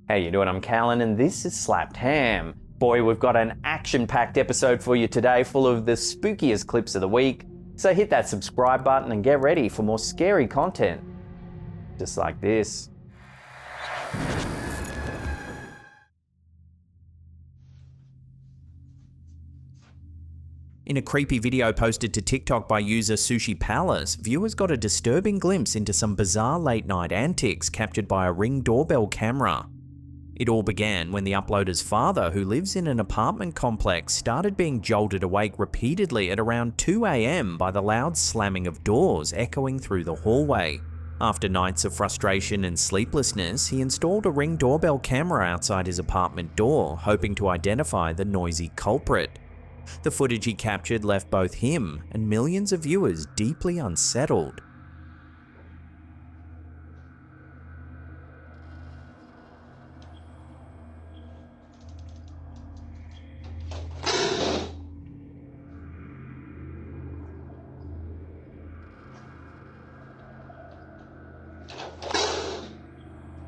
How you doing? I'm Callan and this is Slapped Ham. Boy, we've got an action-packed episode for you today full of the spookiest clips of the week. So hit that subscribe button and get ready for more scary content. Just like this. In a creepy video posted to TikTok by user Sushi Palace, viewers got a disturbing glimpse into some bizarre late-night antics captured by a Ring doorbell camera. It all began when the uploader's father, who lives in an apartment complex, started being jolted awake repeatedly at around 2 AM by the loud slamming of doors echoing through the hallway. After nights of frustration and sleeplessness, he installed a Ring doorbell camera outside his apartment door, hoping to identify the noisy culprit. The footage he captured left both him and millions of viewers deeply unsettled.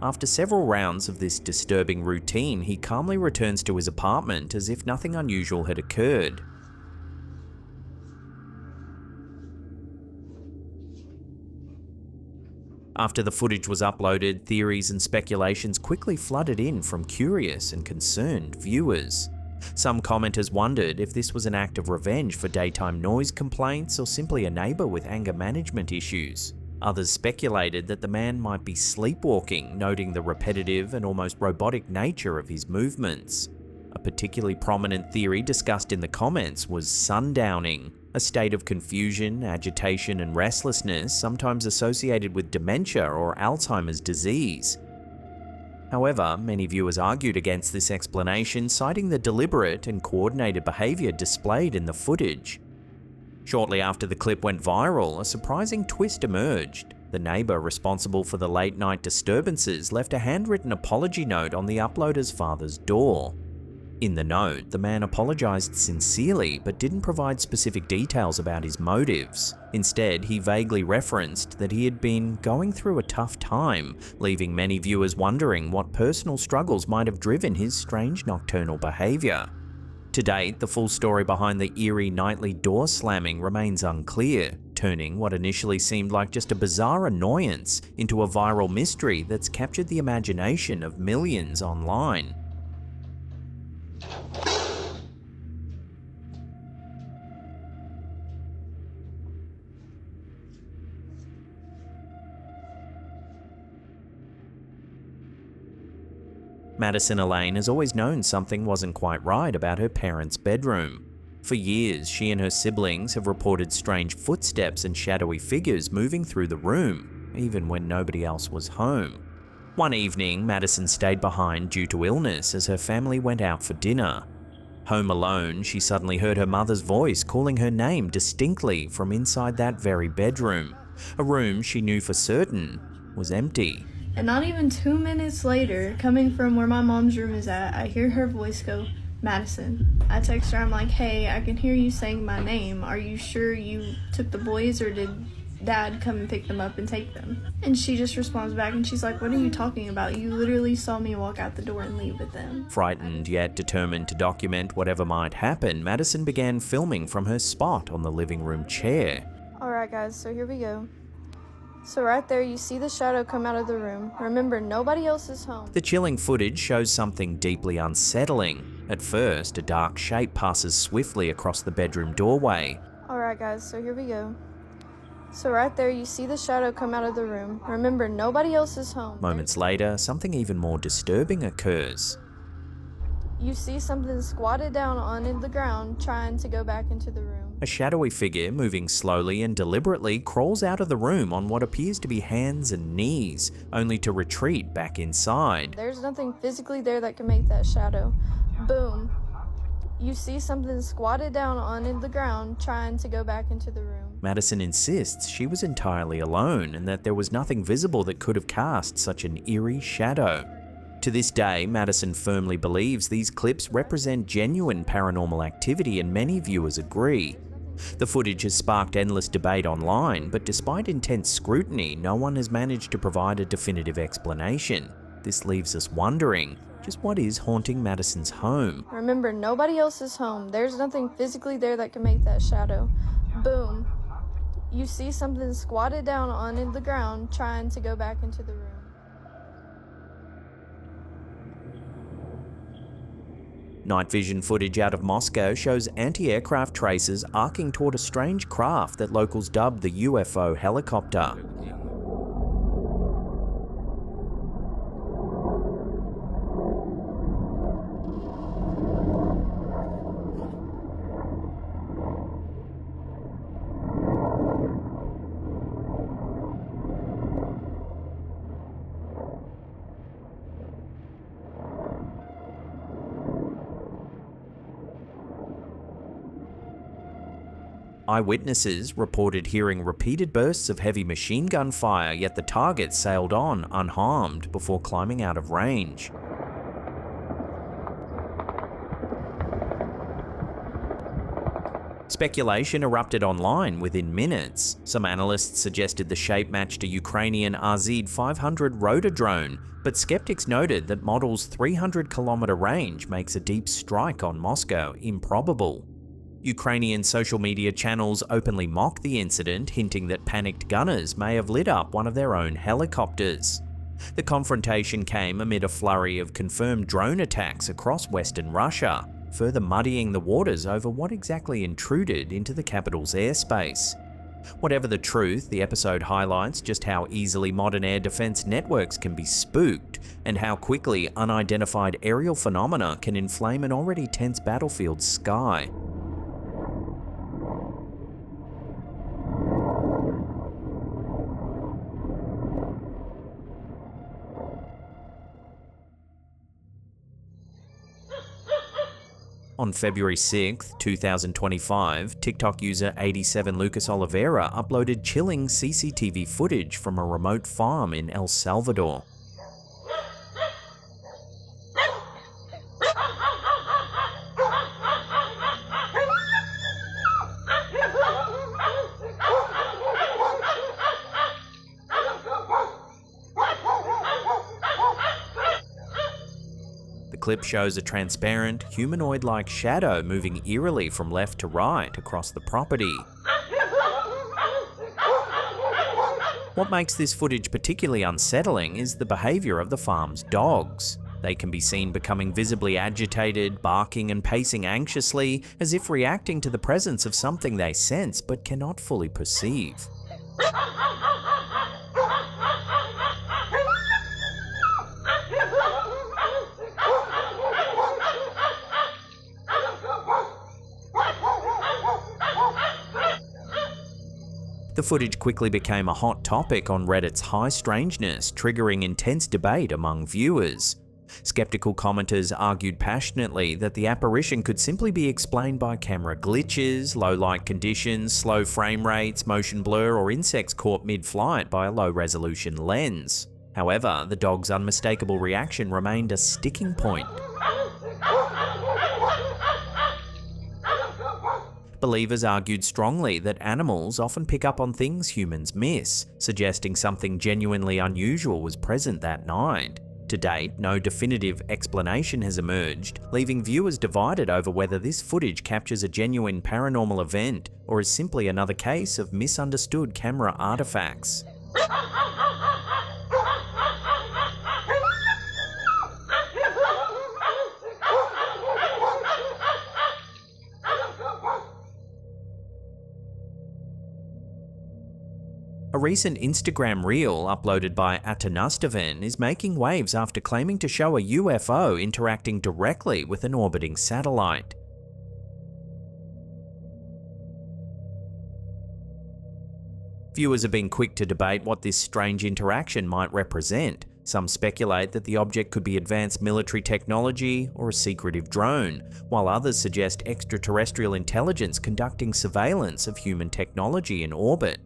After several rounds of this disturbing routine, he calmly returns to his apartment as if nothing unusual had occurred. After the footage was uploaded, theories and speculations quickly flooded in from curious and concerned viewers. Some commenters wondered if this was an act of revenge for daytime noise complaints or simply a neighbour with anger management issues. Others speculated that the man might be sleepwalking, noting the repetitive and almost robotic nature of his movements. A particularly prominent theory discussed in the comments was sundowning, a state of confusion, agitation and restlessness sometimes associated with dementia or Alzheimer's disease. However, many viewers argued against this explanation, citing the deliberate and coordinated behaviour displayed in the footage. Shortly after the clip went viral, a surprising twist emerged. The neighbour responsible for the late-night disturbances left a handwritten apology note on the uploader's father's door. In the note, the man apologised sincerely but didn't provide specific details about his motives. Instead, he vaguely referenced that he had been going through a tough time, leaving many viewers wondering what personal struggles might have driven his strange nocturnal behaviour. To date, the full story behind the eerie nightly door slamming remains unclear, turning what initially seemed like just a bizarre annoyance into a viral mystery that's captured the imagination of millions online. Madison Elaine has always known something wasn't quite right about her parents' bedroom. For years, she and her siblings have reported strange footsteps and shadowy figures moving through the room, even when nobody else was home. One evening, Madison stayed behind due to illness as her family went out for dinner. Home alone, she suddenly heard her mother's voice calling her name distinctly from inside that very bedroom, a room she knew for certain was empty. And not even 2 minutes later, coming from where my mom's room is at, I hear her voice go, "Madison." I text her, I'm like, "Hey, I can hear you saying my name. Are you sure you took the boys or did Dad come and pick them up and take them?" And she just responds back and she's like, "What are you talking about? You literally saw me walk out the door and leave with them." Frightened yet determined to document whatever might happen, Madison began filming from her spot on the living room chair. Alright guys, so here we go. So right there, you see the shadow come out of the room. Remember, nobody else is home. The chilling footage shows something deeply unsettling. At first, a dark shape passes swiftly across the bedroom doorway. Alright guys, so here we go. So right there, you see the shadow come out of the room. Remember, nobody else is home. Moments later, something even more disturbing occurs. You see something squatted down on the ground, trying to go back into the room. A shadowy figure, moving slowly and deliberately, crawls out of the room on what appears to be hands and knees, only to retreat back inside. There's nothing physically there that can make that shadow. Boom. You see something squatted down on the ground, trying to go back into the room. Madison insists she was entirely alone and that there was nothing visible that could have cast such an eerie shadow. To this day, Madison firmly believes these clips represent genuine paranormal activity, and many viewers agree. The footage has sparked endless debate online, but despite intense scrutiny, no one has managed to provide a definitive explanation. This leaves us wondering, just what is haunting Madison's home? Remember, nobody else is home. There's nothing physically there that can make that shadow. Boom. You see something squatted down on the ground trying to go back into the room. Night vision footage out of Moscow shows anti-aircraft tracers arcing toward a strange craft that locals dubbed the UFO helicopter. Eyewitnesses reported hearing repeated bursts of heavy machine gun fire, yet the target sailed on unharmed before climbing out of range. Speculation erupted online within minutes. Some analysts suggested the shape matched a Ukrainian RZ-500 rotor drone, but skeptics noted that model's 300-kilometer range makes a deep strike on Moscow improbable. Ukrainian social media channels openly mocked the incident, hinting that panicked gunners may have lit up one of their own helicopters. The confrontation came amid a flurry of confirmed drone attacks across Western Russia, further muddying the waters over what exactly intruded into the capital's airspace. Whatever the truth, the episode highlights just how easily modern air defense networks can be spooked, and how quickly unidentified aerial phenomena can inflame an already tense battlefield sky. On February 6, 2025, TikTok user 87 Lucas Oliveira uploaded chilling CCTV footage from a remote farm in El Salvador. The clip shows a transparent, humanoid-like shadow moving eerily from left to right across the property. What makes this footage particularly unsettling is the behaviour of the farm's dogs. They can be seen becoming visibly agitated, barking and pacing anxiously, as if reacting to the presence of something they sense but cannot fully perceive. The footage quickly became a hot topic on Reddit's High Strangeness, triggering intense debate among viewers. Skeptical commenters argued passionately that the apparition could simply be explained by camera glitches, low light conditions, slow frame rates, motion blur, or insects caught mid-flight by a low-resolution lens. However, the dog's unmistakable reaction remained a sticking point. Believers argued strongly that animals often pick up on things humans miss, suggesting something genuinely unusual was present that night. To date, no definitive explanation has emerged, leaving viewers divided over whether this footage captures a genuine paranormal event or is simply another case of misunderstood camera artifacts. A recent Instagram reel uploaded by Atanastavan is making waves after claiming to show a UFO interacting directly with an orbiting satellite. Viewers have been quick to debate what this strange interaction might represent. Some speculate that the object could be advanced military technology or a secretive drone, while others suggest extraterrestrial intelligence conducting surveillance of human technology in orbit.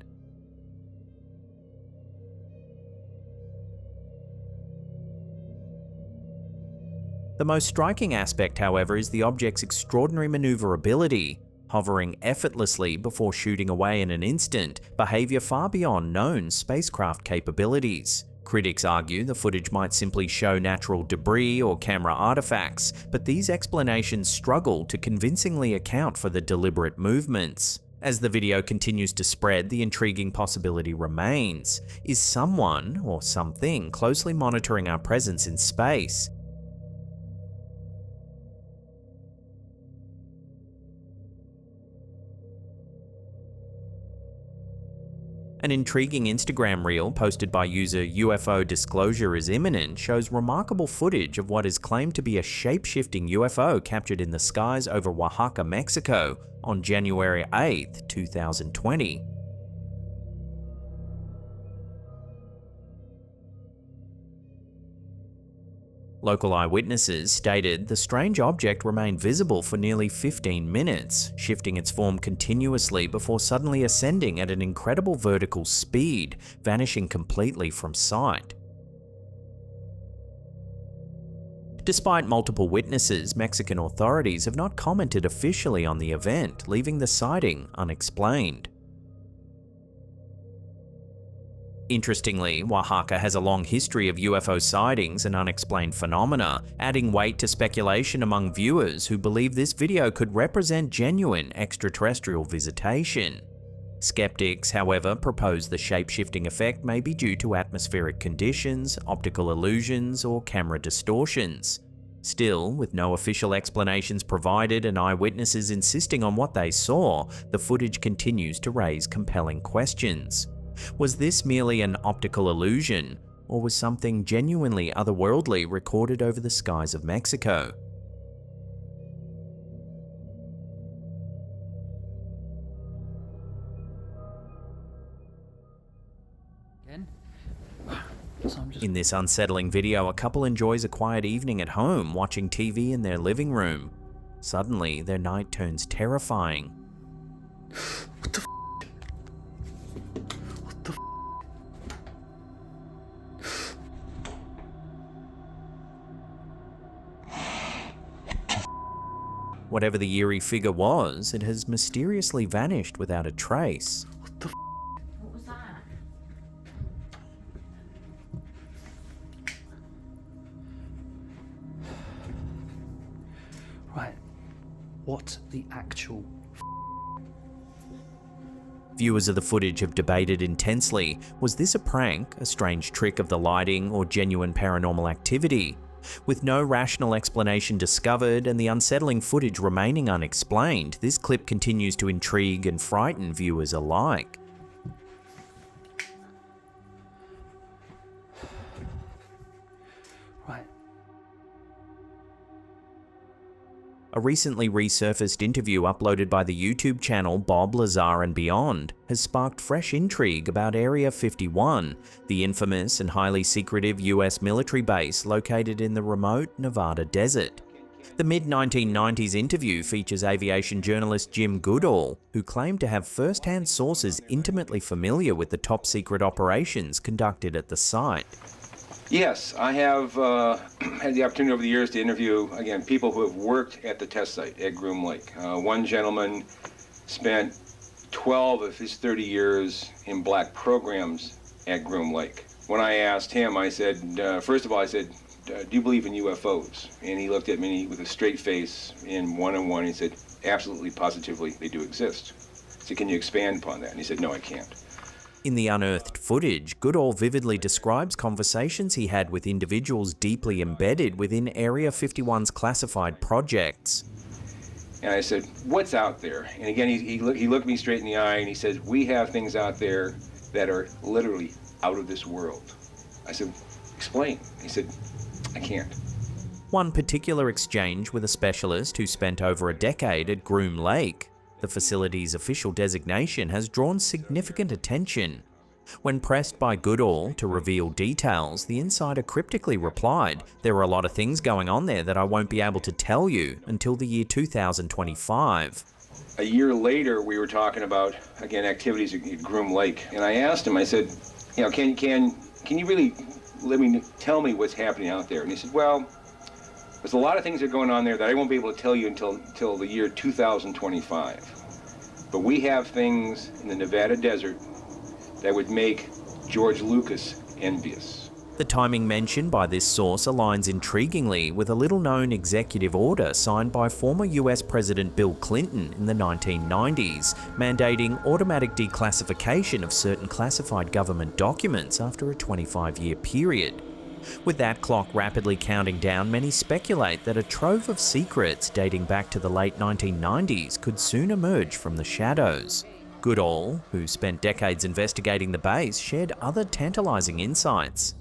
The most striking aspect, however, is the object's extraordinary maneuverability, hovering effortlessly before shooting away in an instant, behaviour far beyond known spacecraft capabilities. Critics argue the footage might simply show natural debris or camera artifacts, but these explanations struggle to convincingly account for the deliberate movements. As the video continues to spread, the intriguing possibility remains. Is someone, or something, closely monitoring our presence in space? An intriguing Instagram reel posted by user UFO Disclosure is Imminent shows remarkable footage of what is claimed to be a shape-shifting UFO captured in the skies over Oaxaca, Mexico on January 8, 2020. Local eyewitnesses stated the strange object remained visible for nearly 15 minutes, shifting its form continuously before suddenly ascending at an incredible vertical speed, vanishing completely from sight. Despite multiple witnesses, Mexican authorities have not commented officially on the event, leaving the sighting unexplained. Interestingly, Oaxaca has a long history of UFO sightings and unexplained phenomena, adding weight to speculation among viewers who believe this video could represent genuine extraterrestrial visitation. Skeptics, however, propose the shape-shifting effect may be due to atmospheric conditions, optical illusions, or camera distortions. Still, with no official explanations provided and eyewitnesses insisting on what they saw, the footage continues to raise compelling questions. Was this merely an optical illusion, or was something genuinely otherworldly recorded over the skies of Mexico? In this unsettling video, a couple enjoys a quiet evening at home, watching TV in their living room. Suddenly, their night turns terrifying. What the f***? What the f***? Whatever the eerie figure was, it has mysteriously vanished without a trace. What the f***? What was that? Right. What the actual Viewers of the footage have debated intensely. Was this a prank, a strange trick of the lighting, or genuine paranormal activity? With no rational explanation discovered and the unsettling footage remaining unexplained, this clip continues to intrigue and frighten viewers alike. Right. A recently resurfaced interview uploaded by the YouTube channel Bob Lazar and Beyond has sparked fresh intrigue about Area 51, the infamous and highly secretive US military base located in the remote Nevada desert. The mid-1990s interview features aviation journalist Jim Goodall, who claimed to have first-hand sources intimately familiar with the top-secret operations conducted at the site. Yes, I have had the opportunity over the years to interview, again, people who have worked at the test site at Groom Lake. One gentleman spent 12 of his 30 years in black programs at Groom Lake. When I asked him, I said, first of all, I said, do you believe in UFOs? And he looked at me with a straight face in one-on-one. He said, absolutely, positively, they do exist. I said, can you expand upon that? And he said, no, I can't. In the unearthed footage, Goodall vividly describes conversations he had with individuals deeply embedded within Area 51's classified projects. And I said, what's out there? And again, he looked me straight in the eye and he said, we have things out there that are literally out of this world. I said, explain. He said, I can't. One particular exchange with a specialist who spent over a decade at Groom Lake. The facility's official designation has drawn significant attention. When pressed by Goodall to reveal details, the insider cryptically replied, "There are a lot of things going on there that I won't be able to tell you until the year 2025. A year later, we were talking about, again, activities at Groom Lake. And I asked him, I said, you know, can you really tell me what's happening out there? And he said, well, there's a lot of things that are going on there that I won't be able to tell you until the year 2025. But we have things in the Nevada desert that would make George Lucas envious. The timing mentioned by this source aligns intriguingly with a little-known executive order signed by former US President Bill Clinton in the 1990s, mandating automatic declassification of certain classified government documents after a 25-year period. With that clock rapidly counting down, many speculate that a trove of secrets dating back to the late 1990s could soon emerge from the shadows. Goodall, who spent decades investigating the base, shared other tantalizing insights.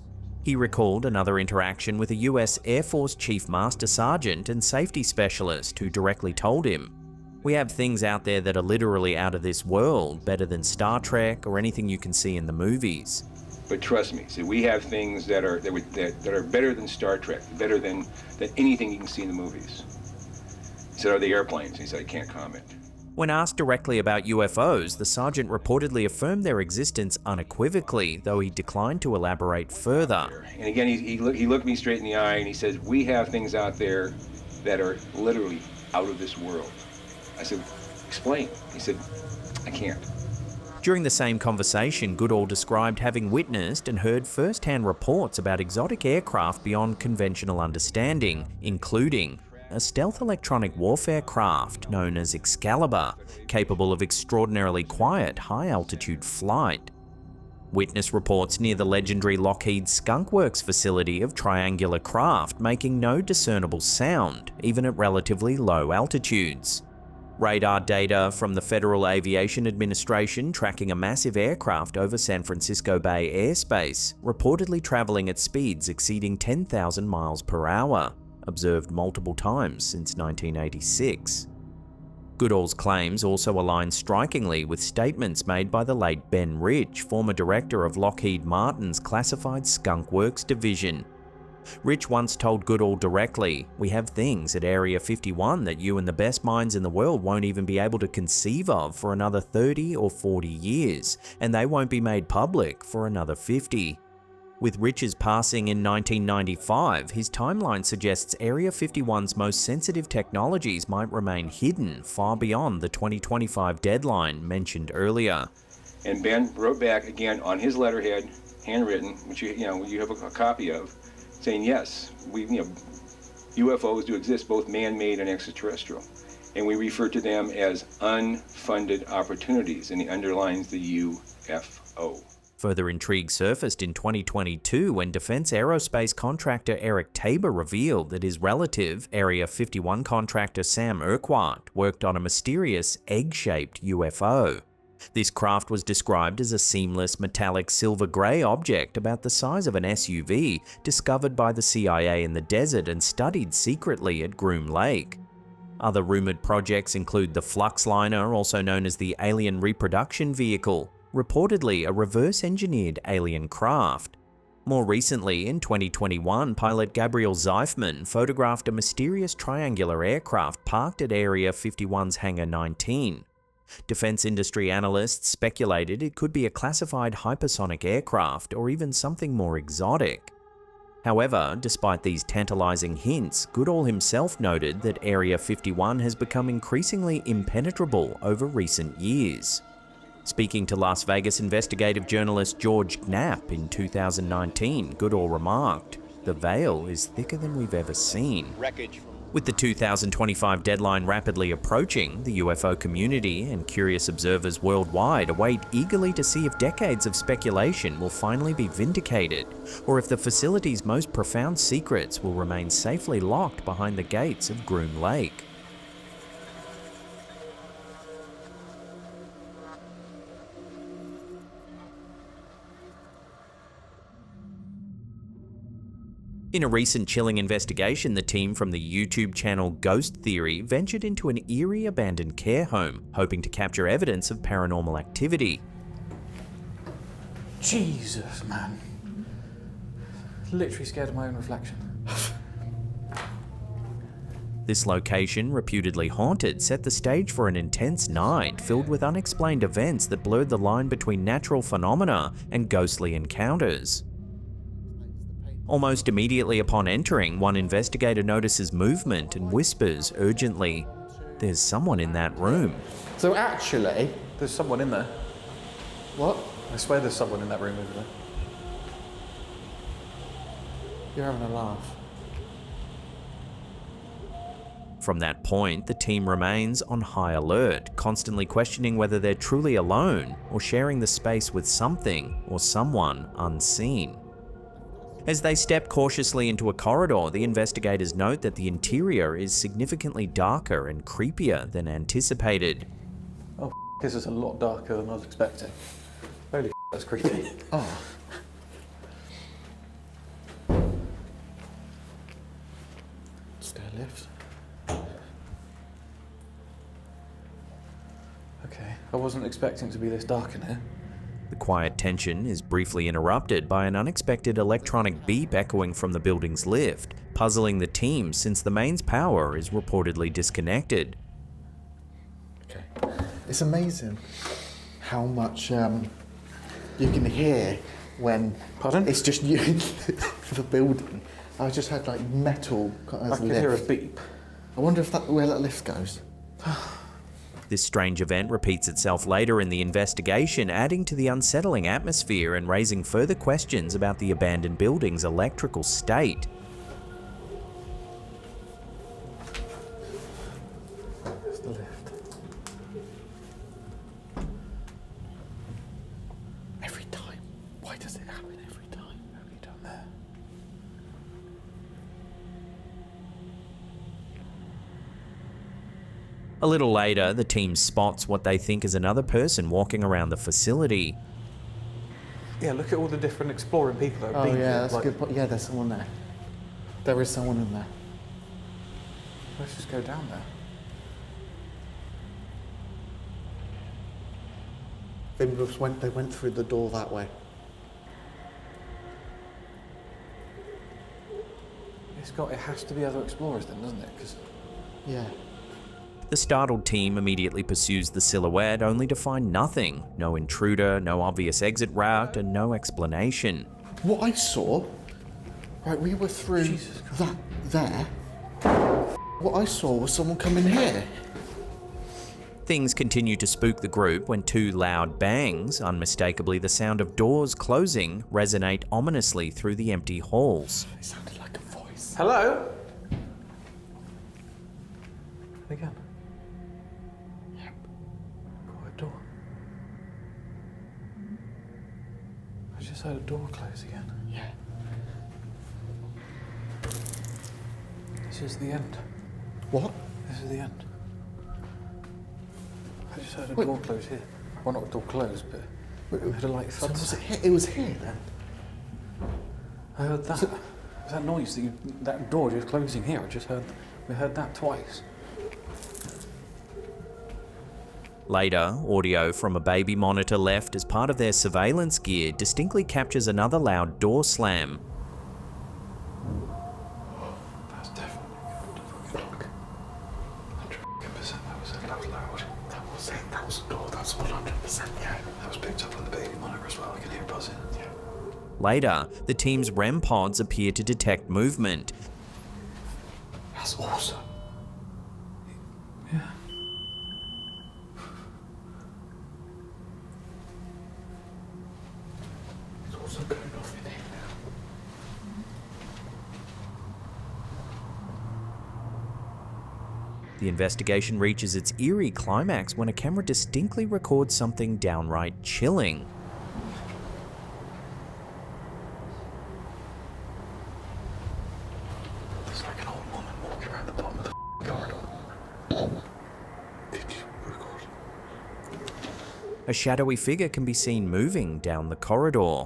He recalled another interaction with a US Air Force Chief Master Sergeant and safety specialist who directly told him, "We have things out there that are literally out of this world, better than Star Trek or anything you can see in the movies. But trust me, see, we have things that are better than Star Trek, better than anything you can see in the movies." He said, "Are the airplanes?" He said, "I can't comment." When asked directly about UFOs, the sergeant reportedly affirmed their existence unequivocally, though he declined to elaborate further. And again, he looked me straight in the eye and he says, "We have things out there that are literally out of this world." I said, "Explain." He said, "I can't." During the same conversation, Goodall described having witnessed and heard first-hand reports about exotic aircraft beyond conventional understanding, including a stealth electronic warfare craft known as Excalibur, capable of extraordinarily quiet, high-altitude flight. Witness reports near the legendary Lockheed Skunk Works facility of triangular craft making no discernible sound, even at relatively low altitudes. Radar data from the Federal Aviation Administration tracking a massive aircraft over San Francisco Bay airspace, reportedly traveling at speeds exceeding 10,000 miles per hour. Observed multiple times since 1986. Goodall's claims also align strikingly with statements made by the late Ben Rich, former director of Lockheed Martin's classified Skunk Works division. Rich once told Goodall directly, "We have things at Area 51 that you and the best minds in the world won't even be able to conceive of for another 30 or 40 years, and they won't be made public for another 50. With Rich's passing in 1995, his timeline suggests Area 51's most sensitive technologies might remain hidden far beyond the 2025 deadline mentioned earlier. And Ben wrote back again on his letterhead, handwritten, which you have a copy of, saying yes, UFOs do exist, both man-made and extraterrestrial, and we refer to them as unfunded opportunities, and he underlines the UFO. Further intrigue surfaced in 2022 when defense aerospace contractor Eric Tabor revealed that his relative, Area 51 contractor Sam Urquhart, worked on a mysterious egg-shaped UFO. This craft was described as a seamless metallic silver-grey object about the size of an SUV, discovered by the CIA in the desert and studied secretly at Groom Lake. Other rumoured projects include the Fluxliner, also known as the Alien Reproduction Vehicle, reportedly a reverse-engineered alien craft. More recently, in 2021, pilot Gabriel Zeifman photographed a mysterious triangular aircraft parked at Area 51's Hangar 19. Defense industry analysts speculated it could be a classified hypersonic aircraft or even something more exotic. However, despite these tantalizing hints, Goodall himself noted that Area 51 has become increasingly impenetrable over recent years. Speaking to Las Vegas investigative journalist George Knapp in 2019, Goodall remarked, "The veil is thicker than we've ever seen." With the 2025 deadline rapidly approaching, the UFO community and curious observers worldwide await eagerly to see if decades of speculation will finally be vindicated, or if the facility's most profound secrets will remain safely locked behind the gates of Groom Lake. In a recent chilling investigation, the team from the YouTube channel Ghost Theory ventured into an Eerie abandoned care home, hoping to capture evidence of paranormal activity. Jesus, man. Literally scared of my own reflection. This location, reputedly haunted, set the stage for an intense night filled with unexplained events that blurred the line between natural phenomena and ghostly encounters. Almost immediately upon entering, one investigator notices movement and whispers urgently, "There's someone in that room." So actually, there's someone in there. What? I swear there's someone in that room over there. You're having a laugh. From that point, the team remains on high alert, constantly questioning whether they're truly alone or sharing the space with something or someone unseen. As they step cautiously into a corridor, the investigators note that the interior is significantly darker and creepier than anticipated. Oh, this is a lot darker than I was expecting. Holy that's creepy. Oh. Stair lift. Okay, I wasn't expecting it to be this dark in here. The quiet tension is briefly interrupted by an unexpected electronic beep echoing from the building's lift, puzzling the team since the mains power is reportedly disconnected. Okay. It's amazing how much you can hear when Pardon? it's just you in the building. I just had like metal as I a could lift. hear a beep. I wonder if where that lift goes. This strange event repeats itself later in the investigation, adding to the unsettling atmosphere and raising further questions about the abandoned building's electrical state. There's the lift. Every time. Why does it happen every time? What have you done there? A little later, the team spots what they think is another person walking around the facility. Yeah, look at all the different exploring people that have Oh been yeah, here. that's like, a good point. Yeah, there's someone there. There is someone in there. Let's just go down there. They went through the door that way. It has to be other explorers then, doesn't it? Because Yeah. The startled team immediately pursues the silhouette, only to find nothing. No intruder, no obvious exit route, and no explanation. What I saw, right, we were through that there. What I saw was someone coming here. Things continue to spook the group when two loud bangs, unmistakably the sound of doors closing, resonate ominously through the empty halls. It sounded like a voice. hello. Again. Yep. Quiet door. I just heard a door close again. Yeah. This is the end. What? This is the end. I just heard a Wait. door close here. Well, not a door close, but I heard a light So thud. was it here? It was here then. I heard that. That noise, that door just closing here. We heard that twice. Later, audio from a baby monitor left as part of their surveillance gear distinctly captures another loud door slam. That's definitely good. Look. 100% that was loud. That was a door, that's 100%, yeah. That was picked up on the baby monitor as well. I can hear buzzing. Yeah. Later, the team's REM pods appear to detect movement. That's awesome. Yeah. It's also going off in here now. The investigation reaches its eerie climax when a camera distinctly records something downright chilling. There's like an old woman walking around the bottom of the corridor. Did you record? A shadowy figure can be seen moving down the corridor.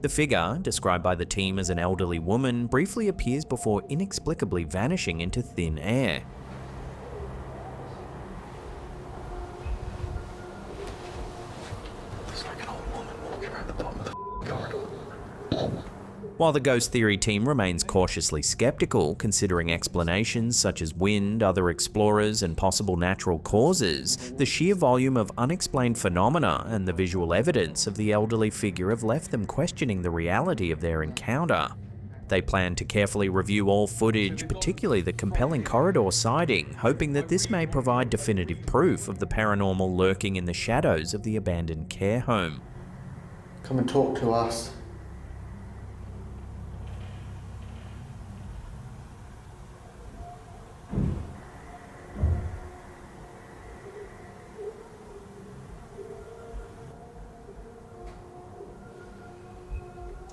The figure, described by the team as an elderly woman, briefly appears before inexplicably vanishing into thin air. There's like an old woman walking around the bottom of the corridor. While the ghost theory team remains cautiously skeptical, considering explanations such as wind, other explorers, and possible natural causes, the sheer volume of unexplained phenomena and the visual evidence of the elderly figure have left them questioning the reality of their encounter. They plan to carefully review all footage, particularly the compelling corridor sighting, hoping that this may provide definitive proof of the paranormal lurking in the shadows of the abandoned care home. Come and talk to us.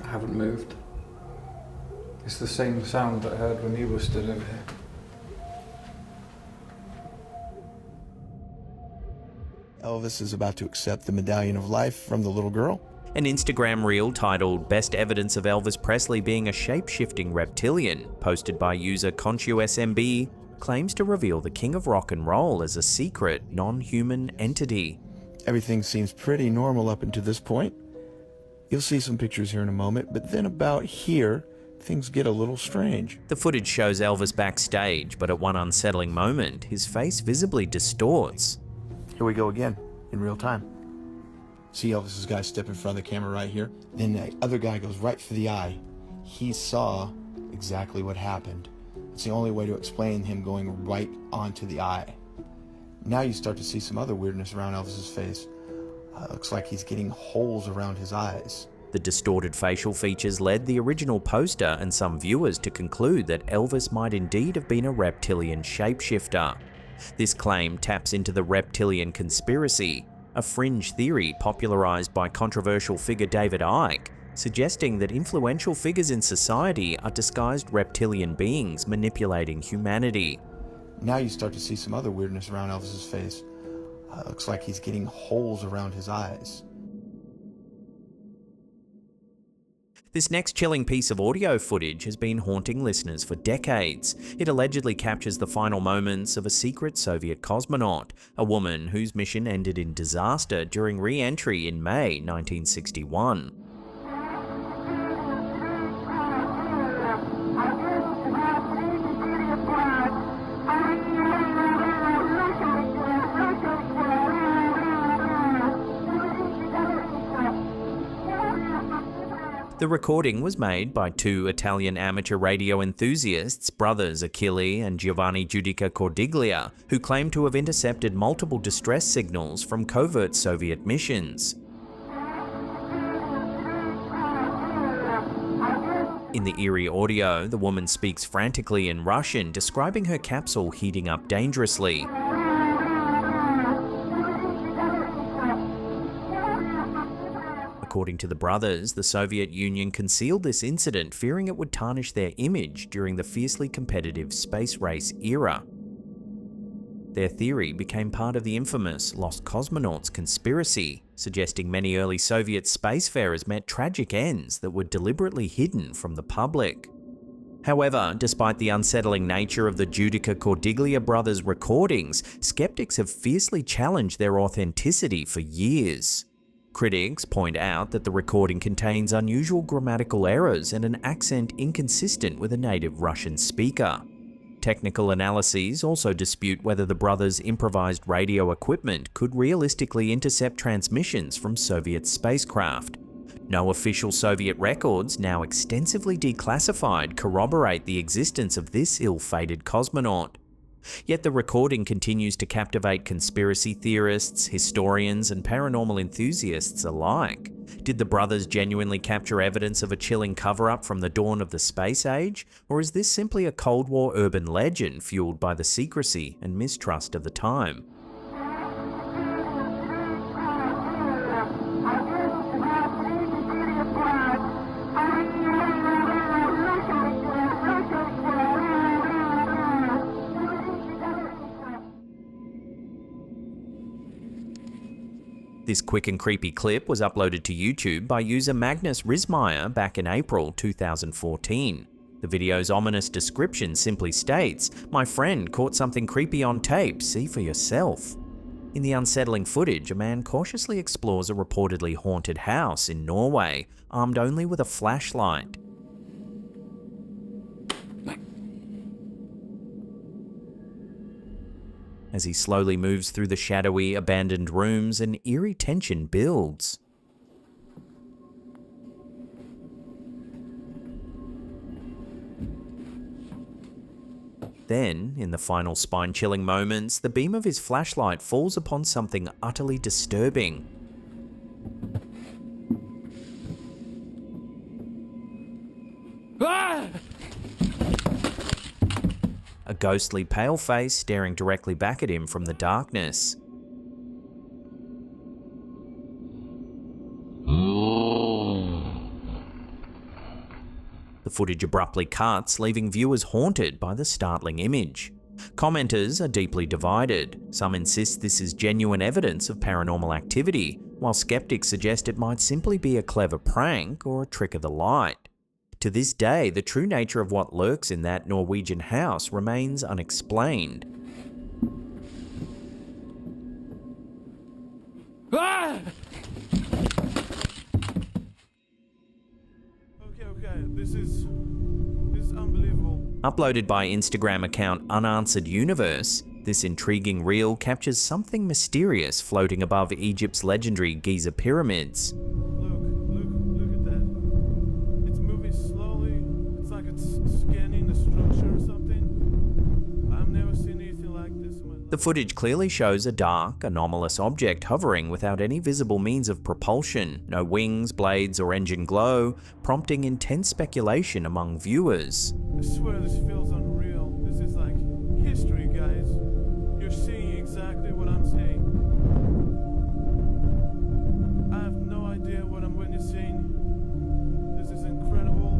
I haven't moved. It's the same sound that I heard when you were stood over here. Elvis is about to accept the Medallion of Life from the little girl. An Instagram reel titled "Best Evidence of Elvis Presley Being a Shape-Shifting Reptilian," posted by user ConchuSMB, claims to reveal the king of rock and roll as a secret, non-human entity. Everything seems pretty normal up until this point. You'll see some pictures here in a moment, but then about here, things get a little strange. The footage shows Elvis backstage, but at one unsettling moment, his face visibly distorts. Here we go again, in real time. See Elvis's guy step in front of the camera right here? Then the other guy goes right for the eye. He saw exactly what happened. It's the only way to explain him going right onto the eye. Now you start to see some other weirdness around Elvis's face. Looks like he's getting holes around his eyes. The distorted facial features led the original poster and some viewers to conclude that Elvis might indeed have been a reptilian shapeshifter. This claim taps into the reptilian conspiracy, a fringe theory popularized by controversial figure David Icke, suggesting that influential figures in society are disguised reptilian beings manipulating humanity. Now you start to see some other weirdness around Elvis's face. Looks like he's getting holes around his eyes. This next chilling piece of audio footage has been haunting listeners for decades. It allegedly captures the final moments of a secret Soviet cosmonaut, a woman whose mission ended in disaster during re-entry in May 1961. The recording was made by two Italian amateur radio enthusiasts, brothers Achille and Giovanni Giudica Cordiglia, who claim to have intercepted multiple distress signals from covert Soviet missions. In the eerie audio, the woman speaks frantically in Russian, describing her capsule heating up dangerously. According to the brothers, the Soviet Union concealed this incident, fearing it would tarnish their image during the fiercely competitive space race era. Their theory became part of the infamous Lost Cosmonauts conspiracy, suggesting many early Soviet spacefarers met tragic ends that were deliberately hidden from the public. However, despite the unsettling nature of the Giudica Cordiglia brothers' recordings, skeptics have fiercely challenged their authenticity for years. Critics point out that the recording contains unusual grammatical errors and an accent inconsistent with a native Russian speaker. Technical analyses also dispute whether the brothers' improvised radio equipment could realistically intercept transmissions from Soviet spacecraft. No official Soviet records, now extensively declassified, corroborate the existence of this ill-fated cosmonaut. Yet the recording continues to captivate conspiracy theorists, historians, and paranormal enthusiasts alike. Did the brothers genuinely capture evidence of a chilling cover-up from the dawn of the space age, or is this simply a Cold War urban legend fueled by the secrecy and mistrust of the time? This quick and creepy clip was uploaded to YouTube by user Magnus Rismeyer back in April 2014. The video's ominous description simply states, "My friend caught something creepy on tape, see for yourself." In the unsettling footage, a man cautiously explores a reportedly haunted house in Norway, armed only with a flashlight. As he slowly moves through the shadowy, abandoned rooms, an eerie tension builds. Then, in the final spine-chilling moments, the beam of his flashlight falls upon something utterly disturbing. Ah! A ghostly pale face staring directly back at him from the darkness. The footage abruptly cuts, leaving viewers haunted by the startling image. Commenters are deeply divided. Some insist this is genuine evidence of paranormal activity, while skeptics suggest it might simply be a clever prank or a trick of the light. To this day, the true nature of what lurks in that Norwegian house remains unexplained. Ah! Okay, this is unbelievable. Uploaded by Instagram account Unanswered Universe, this intriguing reel captures something mysterious floating above Egypt's legendary Giza pyramids. Look at that. It's moving slowly. It's like it's scanning the structure or something. I've never seen anything like this in my life. The footage clearly shows a dark, anomalous object hovering without any visible means of propulsion, no wings, blades, or engine glow, prompting intense speculation among viewers. I swear this feels unreal. This is like history, guys. You're seeing exactly what I'm saying. I have no idea what I'm witnessing. This is incredible.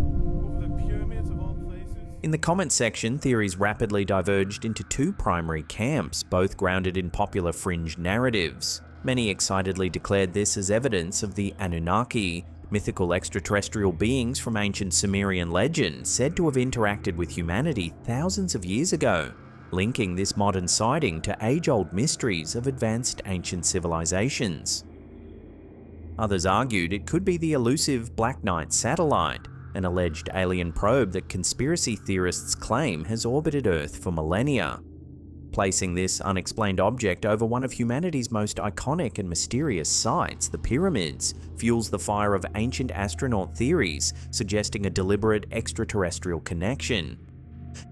Over the pyramids of all places. In the comment section, theories rapidly diverged into two primary camps, both grounded in popular fringe narratives. Many excitedly declared this as evidence of the Anunnaki, mythical extraterrestrial beings from ancient Sumerian legend said to have interacted with humanity thousands of years ago, linking this modern sighting to age-old mysteries of advanced ancient civilizations. Others argued it could be the elusive Black Knight satellite, an alleged alien probe that conspiracy theorists claim has orbited Earth for millennia. Placing this unexplained object over one of humanity's most iconic and mysterious sites, the pyramids, fuels the fire of ancient astronaut theories, suggesting a deliberate extraterrestrial connection.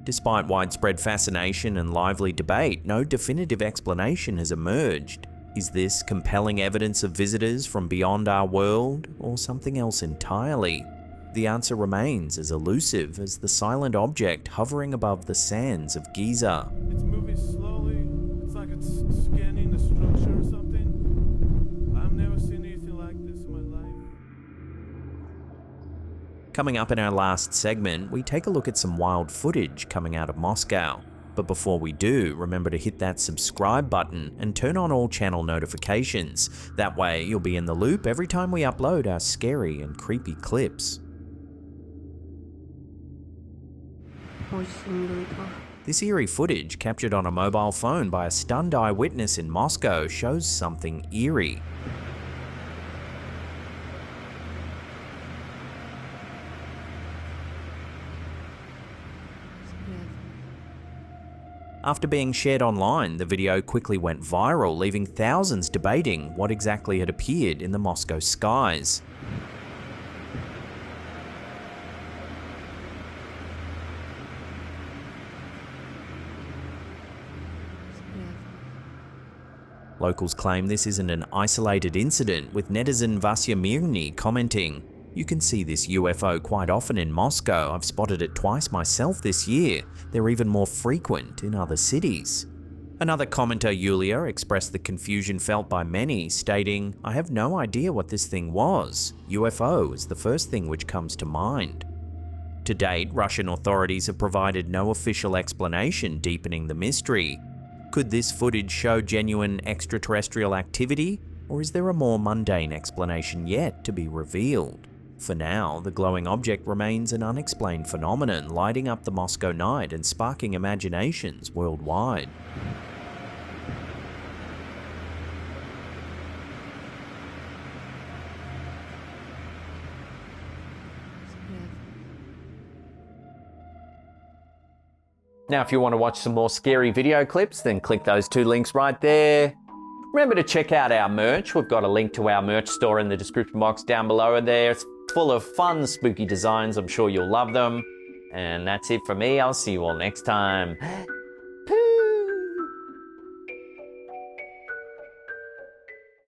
Despite widespread fascination and lively debate, no definitive explanation has emerged. Is this compelling evidence of visitors from beyond our world, or something else entirely? The answer remains as elusive as the silent object hovering above the sands of Giza. It's moving slowly. It's like it's scanning the structure or something. I've never seen anything like this in my life. Coming up in our last segment, we take a look at some wild footage coming out of Moscow. But before we do, remember to hit that subscribe button and turn on all channel notifications. That way you'll be in the loop every time we upload our scary and creepy clips. This eerie footage, captured on a mobile phone by a stunned eyewitness in Moscow, shows something eerie. After being shared online, the video quickly went viral, leaving thousands debating what exactly had appeared in the Moscow skies. Locals claim this isn't an isolated incident, with netizen Vasya Mirny commenting, "You can see this UFO quite often in Moscow. I've spotted it twice myself this year. They're even more frequent in other cities." Another commenter, Yulia, expressed the confusion felt by many, stating, "I have no idea what this thing was. UFO is the first thing which comes to mind." To date, Russian authorities have provided no official explanation, deepening the mystery. Could this footage show genuine extraterrestrial activity, or is there a more mundane explanation yet to be revealed? For now, the glowing object remains an unexplained phenomenon, lighting up the Moscow night and sparking imaginations worldwide. Now, if you want to watch some more scary video clips, then click those two links right there. Remember to check out our merch. We've got a link to our merch store in the description box down below there. It's full of fun, spooky designs. I'm sure you'll love them. And that's it for me. I'll see you all next time.